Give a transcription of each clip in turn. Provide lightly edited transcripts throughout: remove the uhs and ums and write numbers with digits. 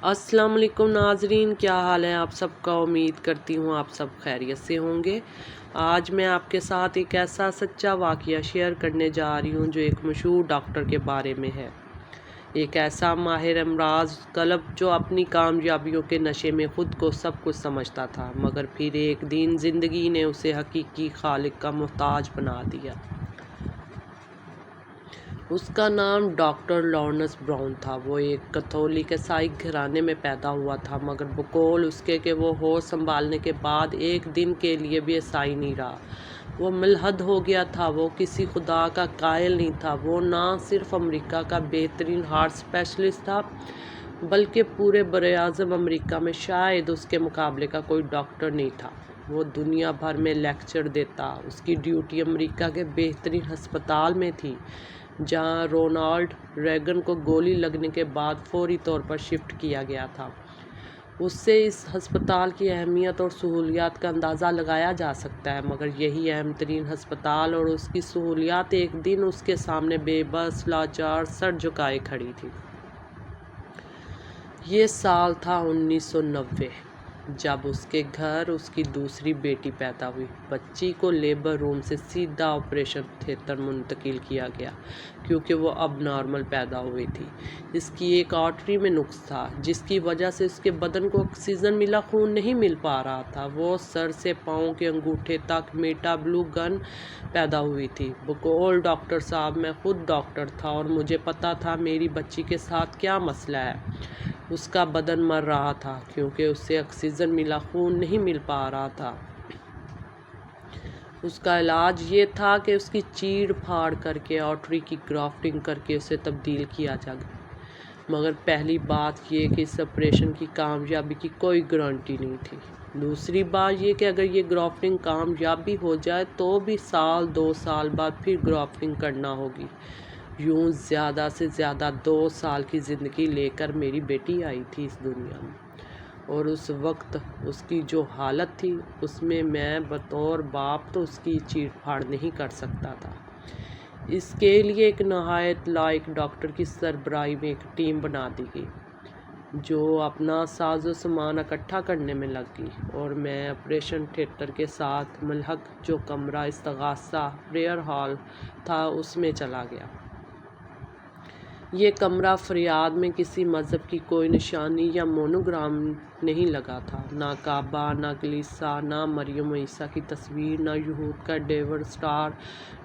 अस्सलाम वालेकुम नाजरीन, क्या हाल है आप सबका। उम्मीद करती हूँ आप सब खैरियत से होंगे। आज मैं आपके साथ एक ऐसा सच्चा वाक़या शेयर करने जा रही हूँ जो एक मशहूर डॉक्टर के बारे में है। एक ऐसा माहिर अमराज कल्ब जो अपनी कामयाबियों के नशे में ख़ुद को सब कुछ समझता था, मगर फिर एक दिन ज़िंदगी ने उसे हकीकी खालिक का मोहताज बना दिया। उसका नाम डॉक्टर लॉरेंस ब्राउन था। वो एक कैथोलिक ईसाई घराने में पैदा हुआ था, मगर बकौल उसके कि वो होश संभालने के बाद एक दिन के लिए भी ईसाई नहीं रहा। वो मुल्हद हो गया था। वो किसी खुदा का कायल नहीं था। वो ना सिर्फ अमेरिका का बेहतरीन हार्ट स्पेशलिस्ट था, बल्कि पूरे बरे-ए-आज़म अमेरिका में शायद उसके मुकाबले का कोई डॉक्टर नहीं था। वो दुनिया भर में लेक्चर देता। उसकी ड्यूटी अमेरिका के बेहतरीन हस्पताल में थी, जहां रोनाल्ड रेगन को गोली लगने के बाद फौरी तौर पर शिफ्ट किया गया था। उससे इस हस्पताल की अहमियत और सहूलियात का अंदाज़ा लगाया जा सकता है, मगर यही अहम तरीन हस्पताल और उसकी सहूलियात एक दिन उसके सामने बेबस, लाचार, सर झुकाए खड़ी थी। ये साल था 1990, जब उसके घर उसकी दूसरी बेटी पैदा हुई। बच्ची को लेबर रूम से सीधा ऑपरेशन थिएटर मुंतकिल किया गया, क्योंकि वो अब नॉर्मल पैदा हुई थी। इसकी एक आर्टरी में नुक्स था, जिसकी वजह से उसके बदन को ऑक्सीजन मिला खून नहीं मिल पा रहा था। वो सर से पाँव के अंगूठे तक मेटा ब्लू गन पैदा हुई थी। बकौल डॉक्टर साहब, मैं खुद डॉक्टर था और मुझे पता था मेरी बच्ची के साथ क्या मसला है। उसका बदन मर रहा था, क्योंकि उससे ऑक्सीजन मिला खून नहीं मिल पा रहा था। उसका इलाज ये था कि उसकी चीड़ फाड़ करके आर्टरी की ग्राफ्टिंग करके उसे तब्दील किया जाए। मगर पहली बात ये कि इस ऑपरेशन की कामयाबी की कोई गारंटी नहीं थी। दूसरी बात ये कि अगर ये ग्राफ्टिंग कामयाब भी हो जाए तो भी साल 2 साल बाद फिर ग्राफ्टिंग करना होगी। यूं ज़्यादा से ज़्यादा 2 साल की ज़िंदगी लेकर मेरी बेटी आई थी इस दुनिया में, और उस वक्त उसकी जो हालत थी उसमें मैं बतौर बाप तो उसकी चीर फाड़ नहीं कर सकता था। इसके लिए एक नहायत लायक डॉक्टर की सरबराही में एक टीम बना दी गई, जो अपना साजो सामान इकट्ठा करने में लग गई, और मैं ऑपरेशन थिएटर के साथ मुल्हक जो कमरा इस्तगासा प्रेयर हॉल था उसमें चला गया। ये कमरा फरियाद में किसी मज़हब की कोई निशानी या मोनोग्राम नहीं लगा था। ना काबा, ना कलीसा, ना मरियम ईसा की तस्वीर, ना यहूद का डेविड स्टार,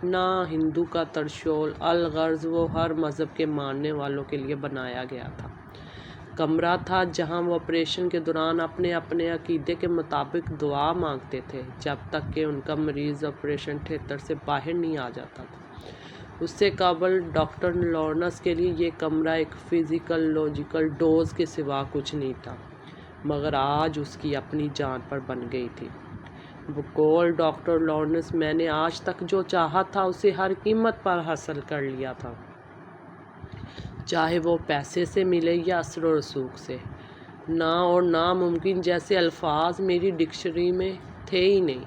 ना हिंदू का तरशोल। अलगर्ज वो हर मज़हब के मानने वालों के लिए बनाया गया था। कमरा था जहां वो ऑपरेशन के दौरान अपने अपने अकीदे के मुताबिक दुआ मांगते थे, जब तक कि उनका मरीज़ ऑपरेशन थिएटर से बाहर नहीं आ जाता था। उससे काबल डॉक्टर लॉरेंस के लिए ये कमरा एक फिज़िकल लॉजिकल डोज के सिवा कुछ नहीं था, मगर आज उसकी अपनी जान पर बन गई थी। बकौल डॉक्टर लॉरेंस, मैंने आज तक जो चाहा था उसे हर कीमत पर हासिल कर लिया था, चाहे वो पैसे से मिले या असर और रसूख से। ना और नामुमकिन जैसे अल्फाज मेरी डिक्शनरी में थे ही नहीं,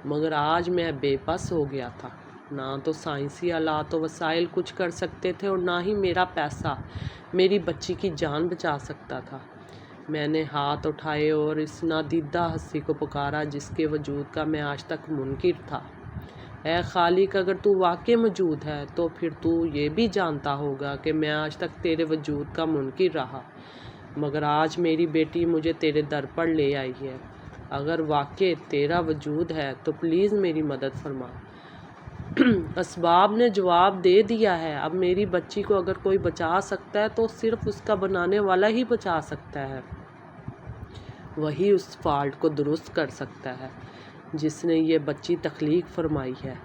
मगर आज मैं बेबस हो गया था। ना तो साइंसी आलात व वसाइल कुछ कर सकते थे, और ना ही मेरा पैसा मेरी बच्ची की जान बचा सकता था। मैंने हाथ उठाए और इस नादीदा हस्ती को पुकारा जिसके वजूद का मैं आज तक मुनकिर था। ऐ खालिक, अगर तू वाकई मौजूद है तो फिर तू ये भी जानता होगा कि मैं आज तक तेरे वजूद का मुनकिर रहा, मगर आज मेरी बेटी मुझे तेरे दर पर ले आई है। अगर वाकई तेरा वजूद है तो प्लीज़ मेरी मदद फरमा। असबाब ने जवाब दे दिया है। अब मेरी बच्ची को अगर कोई बचा सकता है तो सिर्फ उसका बनाने वाला ही बचा सकता है। वही उस फॉल्ट को दुरुस्त कर सकता है जिसने ये बच्ची तख्लीक फरमाई है।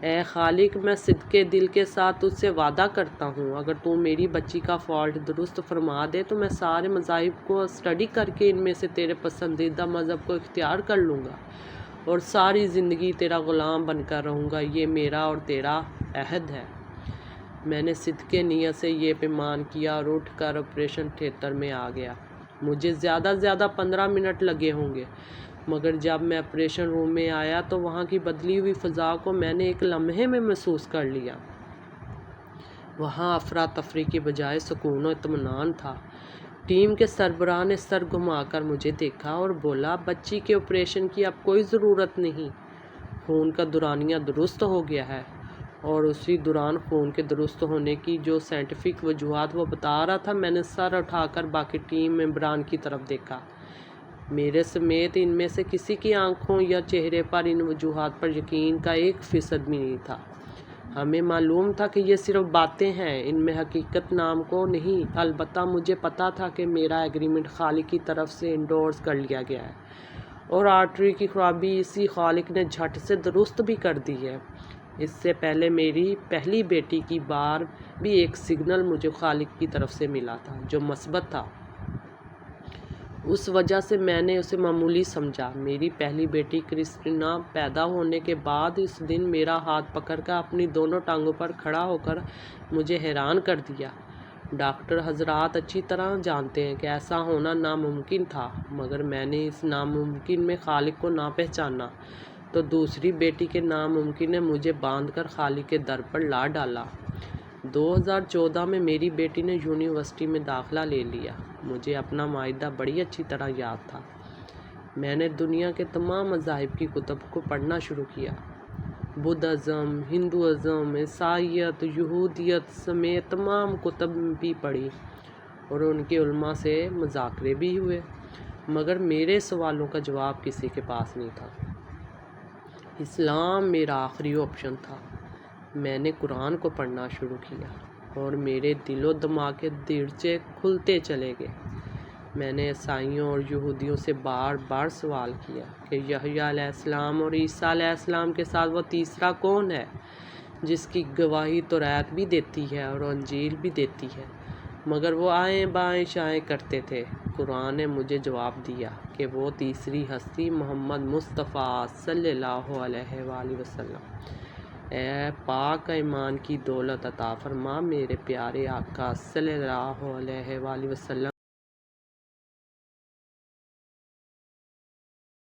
ए खालिक, मैं सिद्के दिल के साथ तुझसे वादा करता हूँ, अगर तू मेरी बच्ची का फॉल्ट दुरुस्त फरमा दे तो मैं सारे मज़ाहिब को स्टडी करके इनमें से तेरे पसंदीदा मज़हब को इख्तियार कर लूँगा और सारी ज़िंदगी तेरा ग़ुलाम बनकर रहूँगा। ये मेरा और तेरा अहद है। मैंने सिद्के नियत से ये पैमान किया और उठ कर ऑपरेशन थिएटर में आ गया। मुझे ज़्यादा से ज़्यादा 15 मिनट लगे होंगे, मगर जब मैं ऑपरेशन रूम में आया तो वहाँ की बदली हुई फ़ज़ा को मैंने एक लम्हे में महसूस कर लिया। वहाँ अफरा तफरी के बजाय सुकून और इत्मीनान था। ٹیم کے سربراہ نے سر گھما کر مجھے دیکھا اور بولا، بچی کے آپریشن کی اب کوئی ضرورت نہیں، خون کا دورانیہ درست ہو گیا ہے۔ اور اسی دوران خون کے درست ہونے کی جو سائنٹیفک وجوہات وہ بتا رہا تھا، میں نے سر اٹھا کر باقی ٹیم ممبران کی طرف دیکھا۔ میرے سمیت ان میں سے کسی کی آنکھوں یا چہرے پر ان وجوہات پر یقین کا 1% بھی نہیں تھا۔ ہمیں معلوم تھا کہ یہ صرف باتیں ہیں، ان میں حقیقت نام کو نہیں۔ البتہ مجھے پتا تھا کہ میرا ایگریمنٹ خالق کی طرف سے انڈورس کر لیا گیا ہے، اور آرٹری کی خرابی اسی خالق نے جھٹ سے درست بھی کر دی ہے۔ اس سے پہلے میری پہلی بیٹی کی بار بھی ایک سگنل مجھے خالق کی طرف سے ملا تھا جو مثبت تھا۔ اس وجہ سے میں نے اسے معمولی سمجھا۔ میری پہلی بیٹی کرسٹینا پیدا ہونے کے بعد اس دن میرا ہاتھ پکڑ کر اپنی دونوں ٹانگوں پر کھڑا ہو کر مجھے حیران کر دیا۔ ڈاکٹر حضرات اچھی طرح جانتے ہیں کہ ایسا ہونا ناممکن تھا، مگر میں نے اس ناممکن میں خالق کو نہ پہچانا تو دوسری بیٹی کے ناممکن نے مجھے باندھ کر خالق کے در پر لا ڈالا۔ 2014 میں میری بیٹی نے یونیورسٹی میں داخلہ لے لیا۔ مجھے اپنا معاہدہ بڑی اچھی طرح یاد تھا۔ میں نے دنیا کے تمام مذاہب کی کتب کو پڑھنا شروع کیا، بدھ ازم، ہندو ازم، عیسائیت، یہودیت سمیت تمام کتب بھی پڑھی، اور ان کے علماء سے مذاکرے بھی ہوئے، مگر میرے سوالوں کا جواب کسی کے پاس نہیں تھا۔ اسلام میرا آخری آپشن تھا۔ میں نے قرآن کو پڑھنا شروع کیا اور میرے دل و دماغ کے درچے کھلتے چلے گئے۔ میں نے عیسائیوں اور یہودیوں سے بار بار سوال کیا کہ یحییٰ علیہ السلام اور عیسیٰ علیہ السلام کے ساتھ وہ تیسرا کون ہے جس کی گواہی توریت بھی دیتی ہے اور انجیل بھی دیتی ہے، مگر وہ آئیں بائیں شائیں کرتے تھے۔ قرآن نے مجھے جواب دیا کہ وہ تیسری ہستی محمد مصطفیٰ صلی اللہ علیہ وآلہ وسلم۔ اے پاک ایمان کی دولت عطا فرما میرے پیارے آقا صلی اللہ علیہ وآلہ وسلم